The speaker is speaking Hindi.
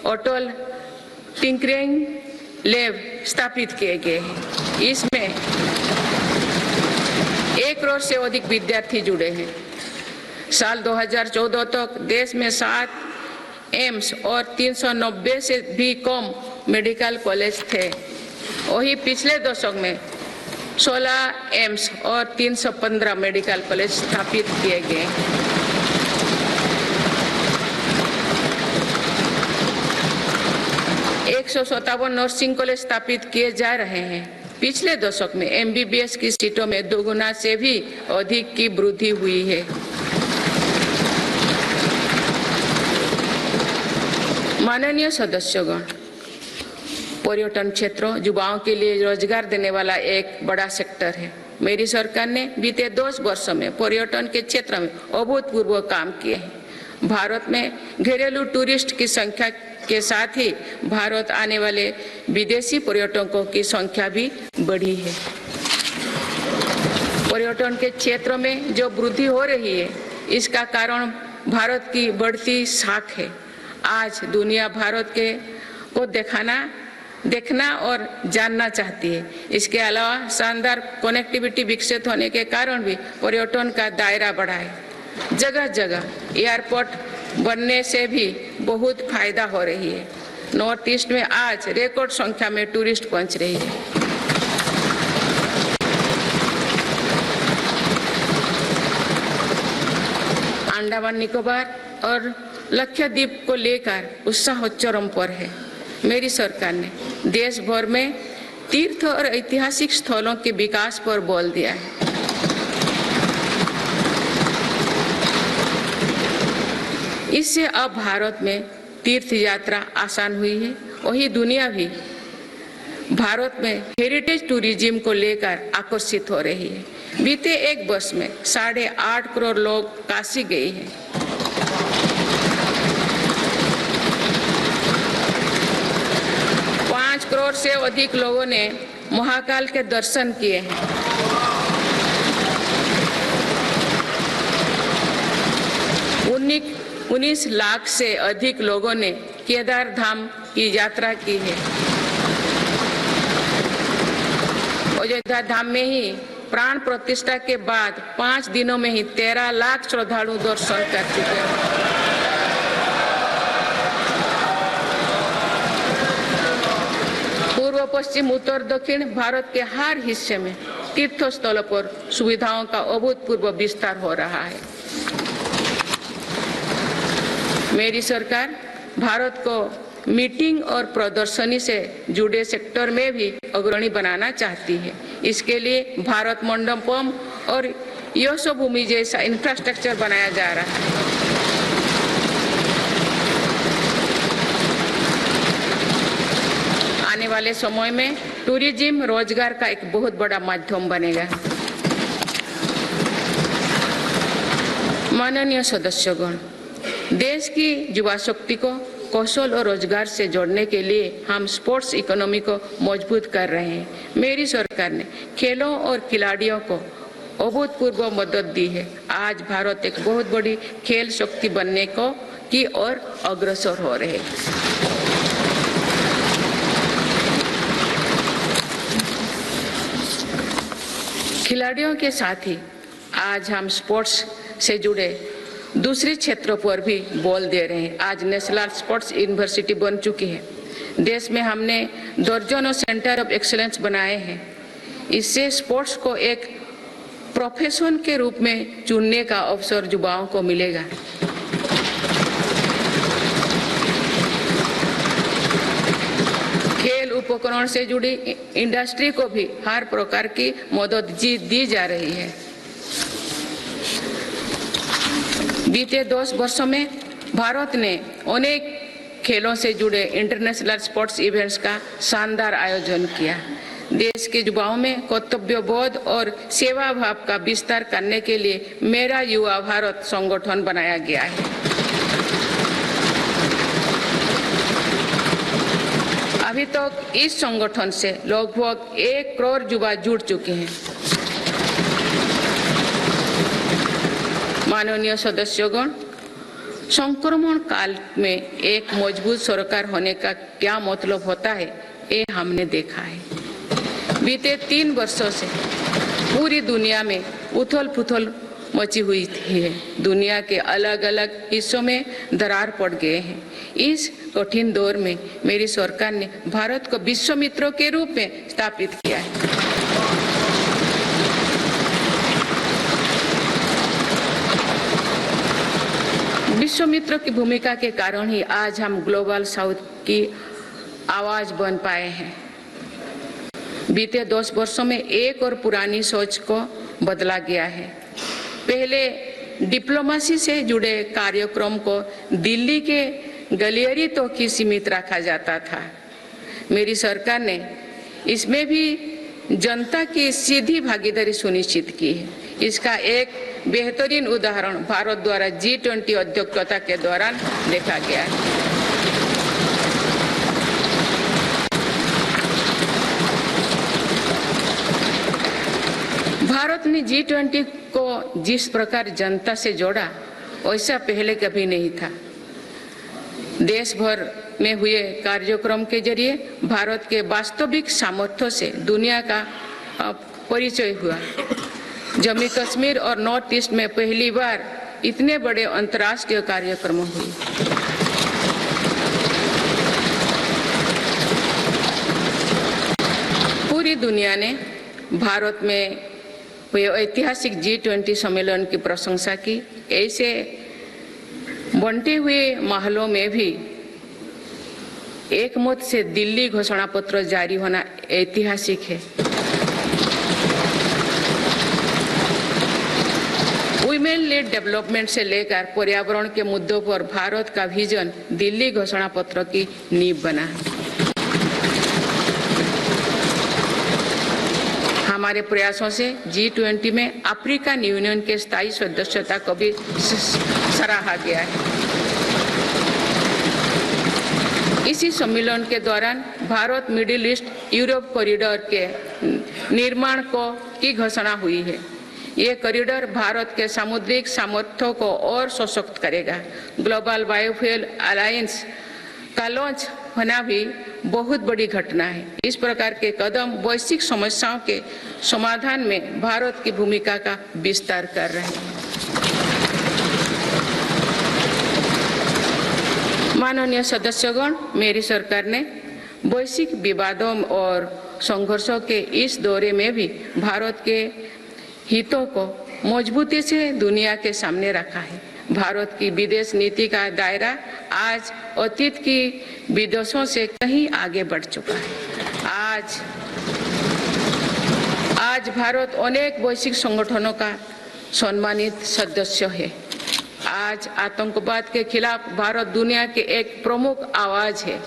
ऑटल टिंकरिंग लैब स्थापित किए गए हैं। इसमें 1 करोड़ से अधिक विद्यार्थी जुड़े हैं। साल 2014 तक देश में 7 एम्स और 390 से भी कम मेडिकल कॉलेज थे। वही पिछले दशक में 16 एम्स और 315 मेडिकल कॉलेज स्थापित किए गए। 157 नर्सिंग कॉलेज स्थापित किए जा रहे हैं। पिछले दशक में MBBS की सीटों में 2 गुना से भी अधिक की वृद्धि हुई है। माननीय सदस्यगण, पर्यटन क्षेत्र युवाओं के लिए रोजगार देने वाला एक बड़ा सेक्टर है। मेरी सरकार ने बीते 10 वर्षों में पर्यटन के क्षेत्र में अभूतपूर्व काम किए हैं। भारत में घरेलू टूरिस्ट की संख्या के साथ ही भारत आने वाले विदेशी पर्यटकों की संख्या भी बढ़ी है। पर्यटन के क्षेत्र में जो वृद्धि हो रही है, इसका कारण भारत की बढ़ती साख है। आज दुनिया भारत को देखना और जानना चाहती है। इसके अलावा शानदार कनेक्टिविटी विकसित होने के कारण भी पर्यटन का दायरा बढ़ा है। जगह जगह एयरपोर्ट बनने से भी बहुत फायदा हो रही है। नॉर्थ ईस्ट में आज रिकॉर्ड संख्या में टूरिस्ट पहुंच रही है। अंडमान निकोबार और लक्षद्वीप को लेकर उत्साह चरम पर है। मेरी सरकार ने देश भर में तीर्थ और ऐतिहासिक स्थलों के विकास पर बल दिया है। इससे अब भारत में तीर्थ यात्रा आसान हुई है। वही दुनिया भी भारत में हेरिटेज टूरिज्म को लेकर आकर्षित हो रही है। बीते 1 वर्ष में 8.5 करोड़ लोग काशी गए हैं। करोड़ से अधिक लोगों ने महाकाल के दर्शन किए हैं। उन्नीस लाख से अधिक लोगों ने केदार धाम की यात्रा की है। अयोध्या धाम में ही प्राण प्रतिष्ठा के बाद 5 दिनों में ही 13 लाख श्रद्धालु दर्शन कर चुके हैं। पूर्व पश्चिम उत्तर दक्षिण भारत के हर हिस्से में तीर्थ स्थलों पर सुविधाओं का अभूतपूर्व विस्तार हो रहा है। मेरी सरकार भारत को मीटिंग और प्रदर्शनी से जुड़े सेक्टर में भी अग्रणी बनाना चाहती है। इसके लिए भारत मंडपम और यशोभूमि जैसा इंफ्रास्ट्रक्चर बनाया जा रहा है। आने वाले समय में टूरिज्म रोजगार का एक बहुत बड़ा माध्यम बनेगा। माननीय सदस्यगण, देश की युवा शक्ति को कौशल और रोजगार से जोड़ने के लिए हम स्पोर्ट्स इकोनॉमी को मजबूत कर रहे हैं। मेरी सरकार ने खेलों और खिलाड़ियों को अभूतपूर्व मदद दी है। आज भारत एक बहुत बड़ी खेल शक्ति बनने की ओर अग्रसर हो रहे हैं। खिलाड़ियों के साथ ही आज हम स्पोर्ट्स से जुड़े दूसरे क्षेत्रों पर भी बल दे रहे हैं। आज नेशनल स्पोर्ट्स यूनिवर्सिटी बन चुकी है। देश में हमने दर्जनों सेंटर ऑफ एक्सीलेंस बनाए हैं। इससे स्पोर्ट्स को एक प्रोफेशन के रूप में चुनने का अवसर युवाओं को मिलेगा। खेल उपकरण से जुड़ी इंडस्ट्री को भी हर प्रकार की मदद दी जा रही है। बीते 10 वर्षों में भारत ने अनेक खेलों से जुड़े इंटरनेशनल स्पोर्ट्स इवेंट्स का शानदार आयोजन किया। देश के युवाओं में कर्तव्यबोध और सेवा भाव का विस्तार करने के लिए मेरा युवा भारत संगठन बनाया गया है। अभी तक इस संगठन से लगभग 1 करोड़ युवा जुड़ चुके हैं। माननीय सदस्यगण, संक्रमण काल में एक मजबूत सरकार होने का क्या मतलब होता है, ये हमने देखा है। बीते 3 वर्षों से पूरी दुनिया में उथल-पुथल मची हुई है। दुनिया के अलग अलग हिस्सों में दरार पड़ गए हैं। इस कठिन दौर में मेरी सरकार ने भारत को विश्व मित्र के रूप में स्थापित किया है। विश्व मित्र की भूमिका के कारण ही आज हम ग्लोबल साउथ की आवाज बन पाए हैं। बीते 10 वर्षों में एक और पुरानी सोच को बदला गया है। पहले डिप्लोमेसी से जुड़े कार्यक्रम को दिल्ली के गलियारे तक ही सीमित रखा जाता था। मेरी सरकार ने इसमें भी जनता की सीधी भागीदारी सुनिश्चित की है। इसका एक बेहतरीन उदाहरण भारत द्वारा G20 अध्यक्षता के दौरान देखा गया है। भारत ने G20 को जिस प्रकार जनता से जोड़ा, वैसा पहले कभी नहीं था। देश भर में हुए कार्यक्रम के जरिए भारत के वास्तविक सामर्थ्य से दुनिया का परिचय हुआ। जम्मू कश्मीर और नॉर्थ ईस्ट में पहली बार इतने बड़े अंतर्राष्ट्रीय कार्यक्रम हुए। पूरी दुनिया ने भारत में हुए ऐतिहासिक G20 सम्मेलन की प्रशंसा की। ऐसे बंटे हुए माहौलों में भी एक मत से दिल्ली घोषणा पत्र जारी होना ऐतिहासिक है। वुमेन लेड डेवलपमेंट से लेकर पर्यावरण के मुद्दों पर भारत का विजन दिल्ली घोषणा पत्र की नींव बना। हमारे प्रयासों से G20 में अफ्रीकन यूनियन के स्थायी सदस्यता को भी सराहा गया है। इसी सम्मेलन के दौरान Bharat middle east Europe corridor के निर्माण की घोषणा हुई है। ये कॉरिडोर भारत के सामुद्रिक सामर्थ्य को और सशक्त करेगा। ग्लोबल बायोफ्यूल अलायंस का लॉन्च होना भी बहुत बड़ी घटना है। इस प्रकार के कदम वैश्विक समस्याओं के समाधान में भारत की भूमिका का विस्तार कर रहे हैं। माननीय सदस्यगण, मेरी सरकार ने वैश्विक विवादों और संघर्षों के इस दौरे में भी भारत के हितों को मजबूती से दुनिया के सामने रखा है। भारत की विदेश नीति का दायरा आज अतीत की विदेशों से कहीं आगे बढ़ चुका है। आज भारत अनेक वैश्विक संगठनों का सम्मानित सदस्य है। आज आतंकवाद के खिलाफ भारत दुनिया की एक प्रमुख आवाज है।